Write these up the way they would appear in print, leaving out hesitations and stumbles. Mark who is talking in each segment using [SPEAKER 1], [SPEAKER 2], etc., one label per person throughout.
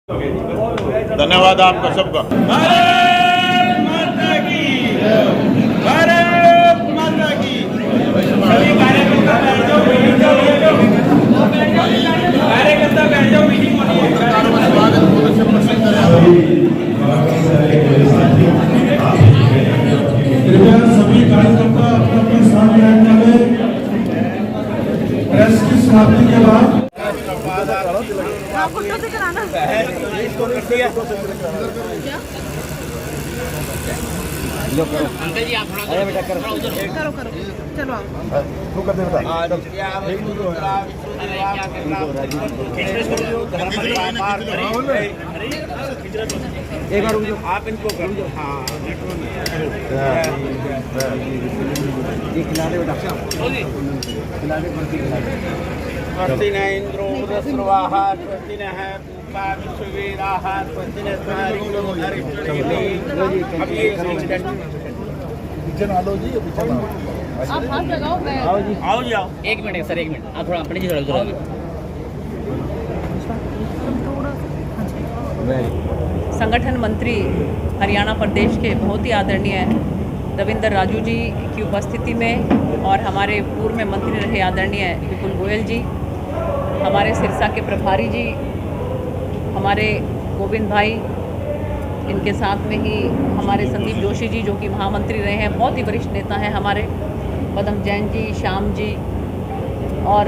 [SPEAKER 1] धन्यवाद आपका सबका।
[SPEAKER 2] भारत माता की भारत माता की। सभी कार्यकर्ता बैठ जाओ, मीटिंग कार्यकर्ता बैठ जाओ, मीटिंग होनी है।
[SPEAKER 3] कृपया सभी कार्यकर्ता अपने अपने स्थान पर आने। प्रेस की समाप्ति के बाद
[SPEAKER 4] फोटो से कराना
[SPEAKER 2] इसको कर दिया।
[SPEAKER 5] अंकल जी आप थोड़ा बेटा करो
[SPEAKER 4] करो करो चलो आओ।
[SPEAKER 5] एक बार रुक जाओ
[SPEAKER 2] आप इनको कर दो। हाँ
[SPEAKER 5] ये खिला दे बेटा खिला दे बंटी खिला दे
[SPEAKER 2] स्वस्तिन इंद्रो वृहस्पतिः स्वस्तिनः पूषा विश्ववेदाः स्वस्तिनः स्मारिणो हरिष्ठिर्महि। अब ये
[SPEAKER 4] आप हाथ लगाओ मैं
[SPEAKER 2] आओ जी आओ।
[SPEAKER 5] एक मिनट सर एक मिनट आप थोड़ा अपने जी थोड़ा
[SPEAKER 6] संगठन मंत्री हरियाणा प्रदेश के बहुत ही आदरणीय रविंद्र राजू जी की उपस्थिति में और हमारे पूर्व में मंत्री रहे आदरणीय विपुल गोयल जी, हमारे सिरसा के प्रभारी जी, हमारे गोविंद भाई, इनके साथ में ही हमारे संदीप जोशी जी जो कि महामंत्री रहे हैं, बहुत ही वरिष्ठ नेता हैं हमारे, पदम जैन जी, श्याम जी और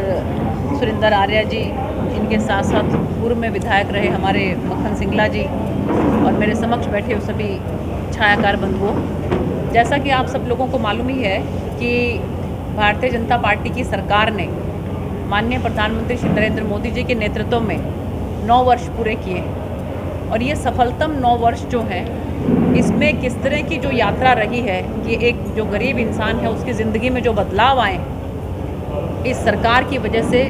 [SPEAKER 6] सुरेंद्र आर्या जी, इनके साथ साथ पूर्व में विधायक रहे हमारे मक्खन सिंगला जी और मेरे समक्ष बैठे हुए सभी छायाकार बंधुओं। जैसा कि आप सब लोगों को मालूम ही है कि भारतीय जनता पार्टी की सरकार ने माननीय प्रधानमंत्री श्री नरेंद्र मोदी जी के नेतृत्व में 9 वर्ष पूरे किए और ये सफलतम 9 वर्ष जो हैं इसमें किस तरह की जो यात्रा रही है कि एक जो गरीब इंसान है उसकी ज़िंदगी में जो बदलाव आए इस सरकार की वजह से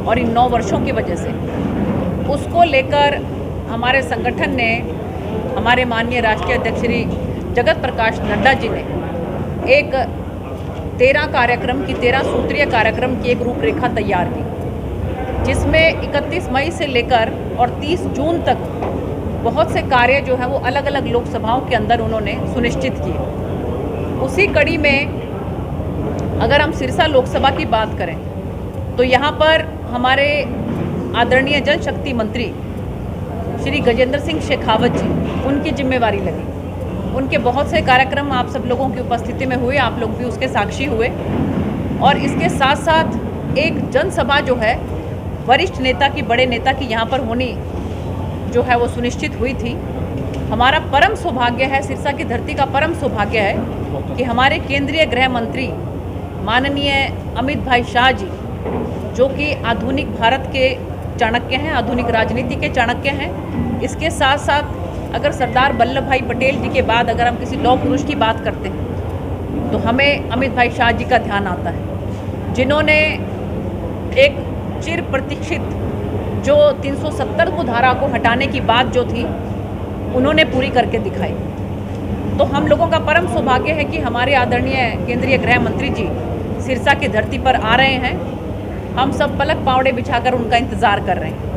[SPEAKER 6] और इन 9 वर्षों की वजह से, उसको लेकर हमारे संगठन ने हमारे माननीय राष्ट्रीय अध्यक्ष श्री जगत प्रकाश नड्डा जी ने एक 13 सूत्रीय कार्यक्रम की एक रूपरेखा तैयार की, जिसमें 31 मई से लेकर और 30 जून तक बहुत से कार्य जो हैं वो अलग अलग लोकसभाओं के अंदर उन्होंने सुनिश्चित किए। उसी कड़ी में अगर हम सिरसा लोकसभा की बात करें तो यहाँ पर हमारे आदरणीय जल शक्ति मंत्री श्री गजेंद्र सिंह शेखावत जी, उनकी जिम्मेवारी लगी। उनके बहुत से कार्यक्रम आप सब लोगों की उपस्थिति में हुए, आप लोग भी उसके साक्षी हुए और इसके साथ साथ एक जनसभा जो है वरिष्ठ नेता की, बड़े नेता की यहाँ पर होनी जो है वो सुनिश्चित हुई थी। हमारा परम सौभाग्य है, सिरसा की धरती का परम सौभाग्य है कि हमारे केंद्रीय गृह मंत्री माननीय अमित भाई शाह जी, जो कि आधुनिक भारत के चाणक्य हैं, आधुनिक राजनीति के चाणक्य हैं। इसके साथ साथ अगर सरदार वल्लभ भाई पटेल जी के बाद अगर हम किसी लौह पुरुष की बात करते हैं तो हमें अमित भाई शाह जी का ध्यान आता है, जिन्होंने एक चिर प्रतीक्षित जो 370 को धारा को हटाने की बात जो थी उन्होंने पूरी करके दिखाई। तो हम लोगों का परम सौभाग्य है कि हमारे आदरणीय केंद्रीय गृह मंत्री जी सिरसा की धरती पर आ रहे हैं। हम सब पलक पावड़े बिछाकर उनका इंतज़ार कर रहे हैं।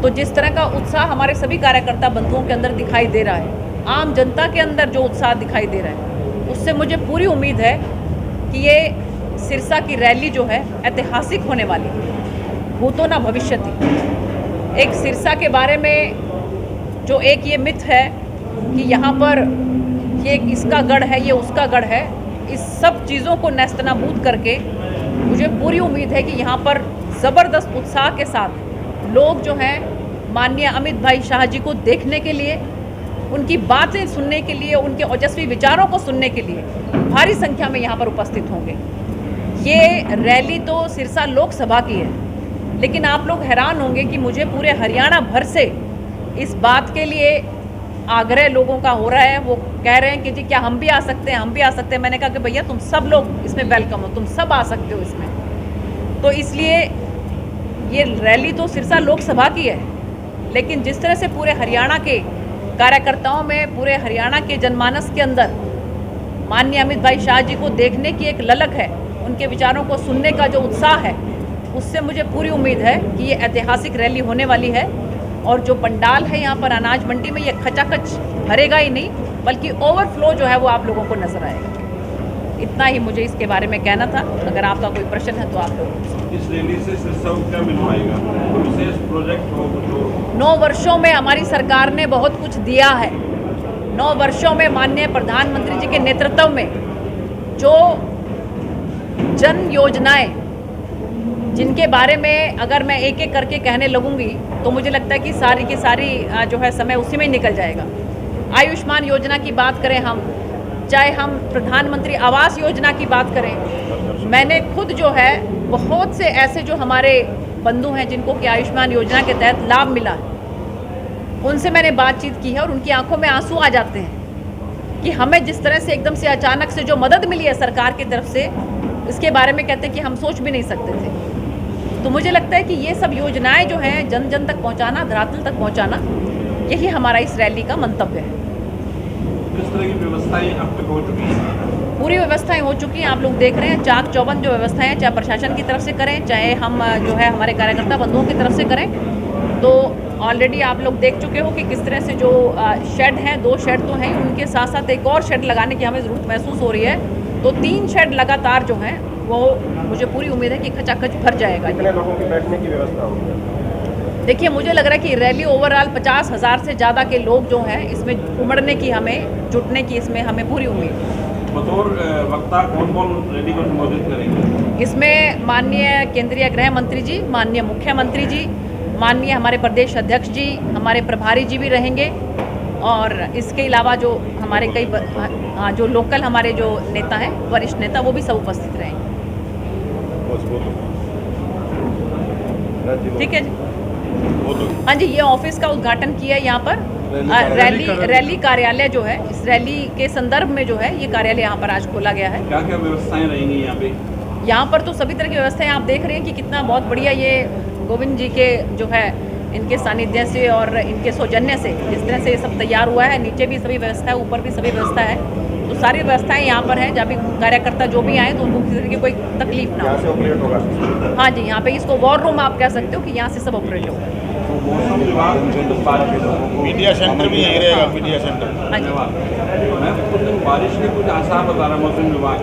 [SPEAKER 6] तो जिस तरह का उत्साह हमारे सभी कार्यकर्ता बंधुओं के अंदर दिखाई दे रहा है, आम जनता के अंदर जो उत्साह दिखाई दे रहा है, उससे मुझे पूरी उम्मीद है कि ये सिरसा की रैली जो है ऐतिहासिक होने वाली है, भूतो न भविष्यति। एक सिरसा के बारे में जो एक ये मिथ है कि यहाँ पर ये इसका गढ़ है, ये उसका गढ़ है, इस सब चीज़ों को नेस्तनाबूद करके मुझे पूरी उम्मीद है कि यहाँ पर ज़बरदस्त उत्साह के साथ लोग जो हैं माननीय अमित भाई शाह जी को देखने के लिए, उनकी बातें सुनने के लिए, उनके ओजस्वी विचारों को सुनने के लिए भारी संख्या में यहाँ पर उपस्थित होंगे। ये रैली तो सिरसा लोकसभा की है, लेकिन आप लोग हैरान होंगे कि मुझे पूरे हरियाणा भर से इस बात के लिए आग्रह लोगों का हो रहा है। वो कह रहे हैं कि जी क्या हम भी आ सकते हैं, हम भी आ सकते हैं। मैंने कहा कि भैया तुम सब लोग इसमें वेलकम हो, तुम सब आ सकते हो इसमें। तो इसलिए ये रैली तो सिरसा लोकसभा की है, लेकिन जिस तरह से पूरे हरियाणा के कार्यकर्ताओं में, पूरे हरियाणा के जनमानस के अंदर माननीय अमित भाई शाह जी को देखने की एक ललक है, उनके विचारों को सुनने का जो उत्साह है, उससे मुझे पूरी उम्मीद है कि ये ऐतिहासिक रैली होने वाली है और जो पंडाल है यहाँ पर अनाज मंडी में, ये खचाखच भरेगा ही नहीं बल्कि ओवरफ्लो जो है वो आप लोगों को नजर आएगा। इतना ही मुझे इसके बारे में कहना था। अगर आपका कोई प्रश्न है तो आप लोग।
[SPEAKER 2] इस रैली से सब क्या मिलवाएगा? विशेष प्रोजेक्ट हो जो
[SPEAKER 6] 9 वर्षों में हमारी सरकार ने बहुत कुछ दिया है। 9 वर्षों में माननीय प्रधानमंत्री जी के नेतृत्व में जो जन योजनाएं, जिनके बारे में अगर मैं एक एक करके कहने लगूंगी तो मुझे लगता है कि सारी की सारी जो है समय उसी में ही निकल जाएगा। आयुष्मान योजना की बात करें हम, चाहे हम प्रधानमंत्री आवास योजना की बात करें, मैंने खुद जो है बहुत से ऐसे जो हमारे बंधु हैं जिनको कि आयुष्मान योजना के तहत लाभ मिला है, उनसे मैंने बातचीत की है और उनकी आंखों में आंसू आ जाते हैं कि हमें जिस तरह से एकदम से अचानक से जो मदद मिली है सरकार की तरफ से, इसके बारे में कहते हैं कि हम सोच भी नहीं सकते थे। तो मुझे लगता है कि ये सब योजनाएं जो हैं जन जन तक पहुंचाना, धरातल तक पहुंचाना, यही हमारा इस रैली का मंतव्य है।
[SPEAKER 2] किस तरह की व्यवस्थाएं अब तक हो चुकी हैं?
[SPEAKER 6] पूरी व्यवस्थाएं हो चुकी हैं, आप लोग देख रहे हैं। चाक चौबंद जो व्यवस्थाएं हैं, चाहे प्रशासन की तरफ से करें, चाहे हम जो है हमारे कार्यकर्ता बंधुओं की तरफ से करें, तो ऑलरेडी आप लोग देख चुके हो कि किस तरह से जो शेड हैं, 2 शेड तो हैं, उनके साथ साथ एक और शेड लगाने की हमें ज़रूरत महसूस हो रही है। तो 3 शेड लगातार जो हैं वो मुझे पूरी उम्मीद है कि खचाखच भर जाएगा।
[SPEAKER 5] कितने लोगों की बैठने की व्यवस्था होगी?
[SPEAKER 6] देखिए, मुझे लग रहा है कि रैली ओवरऑल 50,000 से ज़्यादा के लोग जो हैं इसमें उमड़ने की, हमें जुटने की इसमें हमें पूरी उम्मीद है।
[SPEAKER 2] बतौर वक्ता कौन कौन रैली को संबोधित करेंगे?
[SPEAKER 6] इसमें माननीय केंद्रीय गृह मंत्री जी, माननीय मुख्यमंत्री जी, माननीय हमारे प्रदेश अध्यक्ष जी, हमारे प्रभारी जी भी रहेंगे और इसके अलावा जो हमारे कई जो लोकल हमारे जो नेता हैं, वरिष्ठ नेता, वो भी सब उपस्थित रहेंगे। ठीक है जी। हाँ जी, ये ऑफिस का उद्घाटन किया है यहाँ पर। रैली कार्यालय जो है, इस रैली के संदर्भ में जो है ये कार्यालय यहाँ पर आज खोला गया है।
[SPEAKER 2] क्या क्या व्यवस्थाएं रहेंगी यहाँ पे?
[SPEAKER 6] यहाँ पर तो सभी तरह की व्यवस्थाएं आप देख रहे हैं कि कितना बहुत बढ़िया ये गोविंद जी के जो है इनके सानिध्य से और इनके सौजन्य से जिस तरह से ये सब तैयार हुआ है। नीचे भी सभी व्यवस्था है, ऊपर भी सभी व्यवस्था है, तो सारी व्यवस्थाएं यहाँ पर हैं। जब भी कार्यकर्ता जो भी आए तो उनको किसी तरह की कोई तकलीफ ना हो। हाँ जी, यहाँ पे इसको वॉर रूम आप कह सकते हो कि यहाँ से सब ऑपरेट होगा।
[SPEAKER 2] मौसम विभाग
[SPEAKER 1] मीडिया सेंटर भी यही रहेगा, मीडिया सेंटर।
[SPEAKER 6] हाँ जी,
[SPEAKER 2] कुछ दिन बारिश के कुछ आसार बता रहा मौसम विभाग।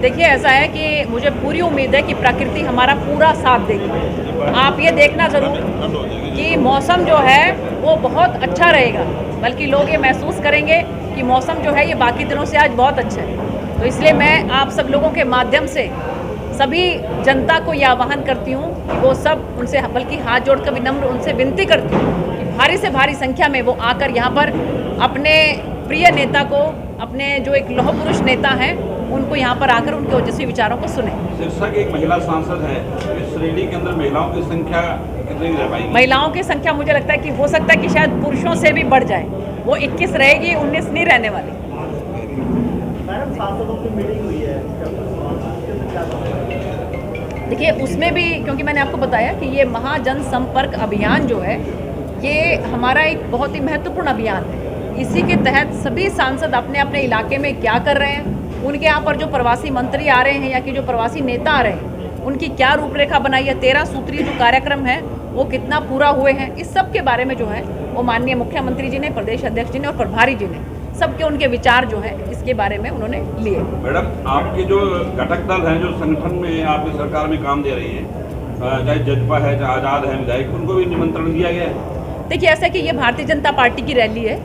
[SPEAKER 6] देखिए ऐसा है कि मुझे पूरी उम्मीद है कि प्रकृति हमारा पूरा साथ देगी। आप ये देखना ज़रूर कि मौसम जो है वो बहुत अच्छा रहेगा, बल्कि लोग ये महसूस करेंगे कि मौसम जो है ये बाकी दिनों से आज बहुत अच्छा है। तो इसलिए मैं आप सब लोगों के माध्यम से सभी जनता को यह आह्वान करती हूँ कि वो सब उनसे, बल्कि हाथ जोड़कर विनम्र उनसे विनती करती हूँ कि भारी से भारी संख्या में वो आकर यहाँ पर अपने प्रिय नेता को, अपने जो एक लौह पुरुष नेता हैं, उनको यहाँ पर आकर उनके ओजस्वी विचारों को सुने।
[SPEAKER 2] शीर्षक एक महिला सांसद है, इस रैली के अंदर महिलाओं की संख्या कितनी रह पाएगी?
[SPEAKER 6] महिलाओं की संख्या मुझे लगता है कि हो सकता है कि शायद पुरुषों से भी बढ़ जाए, वो 21 रहेगी, 19 नहीं रहने वाली।
[SPEAKER 5] मैडम, सांसदों की मीटिंग हुई है,
[SPEAKER 6] देखिए उसमें भी, क्योंकि मैंने आपको बताया कि ये महाजन संपर्क अभियान जो है ये हमारा एक बहुत ही महत्वपूर्ण अभियान है। इसी के तहत सभी सांसद अपने अपने इलाके में क्या कर रहे हैं, उनके यहाँ पर जो प्रवासी मंत्री आ रहे हैं या कि जो प्रवासी नेता आ रहे हैं, उनकी क्या रूपरेखा बनाई है, 13 सूत्रीय जो कार्यक्रम है वो कितना पूरा हुए हैं, इस सब के बारे में जो है वो माननीय मुख्यमंत्री जी ने, प्रदेश अध्यक्ष जी ने और प्रभारी जी ने सबके उनके विचार जो है इसके बारे में उन्होंने लिए।
[SPEAKER 2] मैडम, आपके जो घटक दल हैं जो संगठन में आपकी सरकार में काम दे रही है, चाहे जजपा है, चाहे आज़ाद है, विधायक, उनको भी निमंत्रण दिया गया है?
[SPEAKER 6] देखिए ऐसा कि ये भारतीय जनता पार्टी की रैली है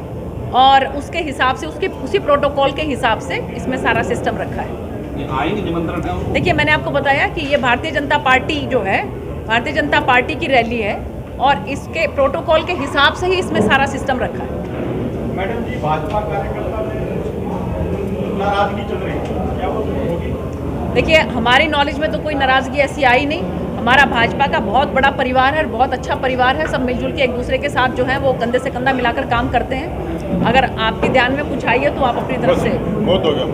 [SPEAKER 6] और उसके हिसाब से, उसी प्रोटोकॉल के हिसाब से इसमें सारा सिस्टम रखा है।
[SPEAKER 2] आएंगे निमंत्रण?
[SPEAKER 6] देखिए मैंने आपको बताया कि ये भारतीय जनता पार्टी जो है, भारतीय जनता पार्टी की रैली है और इसके प्रोटोकॉल के हिसाब से ही इसमें सारा सिस्टम रखा है।
[SPEAKER 3] मैडम जी, भाजपा कार्यकर्ता में नाराजगी चल रही है, क्या वो होगी?
[SPEAKER 6] देखिए हमारी नॉलेज में तो कोई नाराज़गी ऐसी आई नहीं। हमारा भाजपा का बहुत बड़ा परिवार है, बहुत अच्छा परिवार है, सब मिलजुल के एक दूसरे के साथ जो है वो कंधे से कंधा मिलाकर काम करते हैं। अगर आपके ध्यान में कुछ आई है तो आप अपनी तरफ से।
[SPEAKER 1] बहुत हो गया।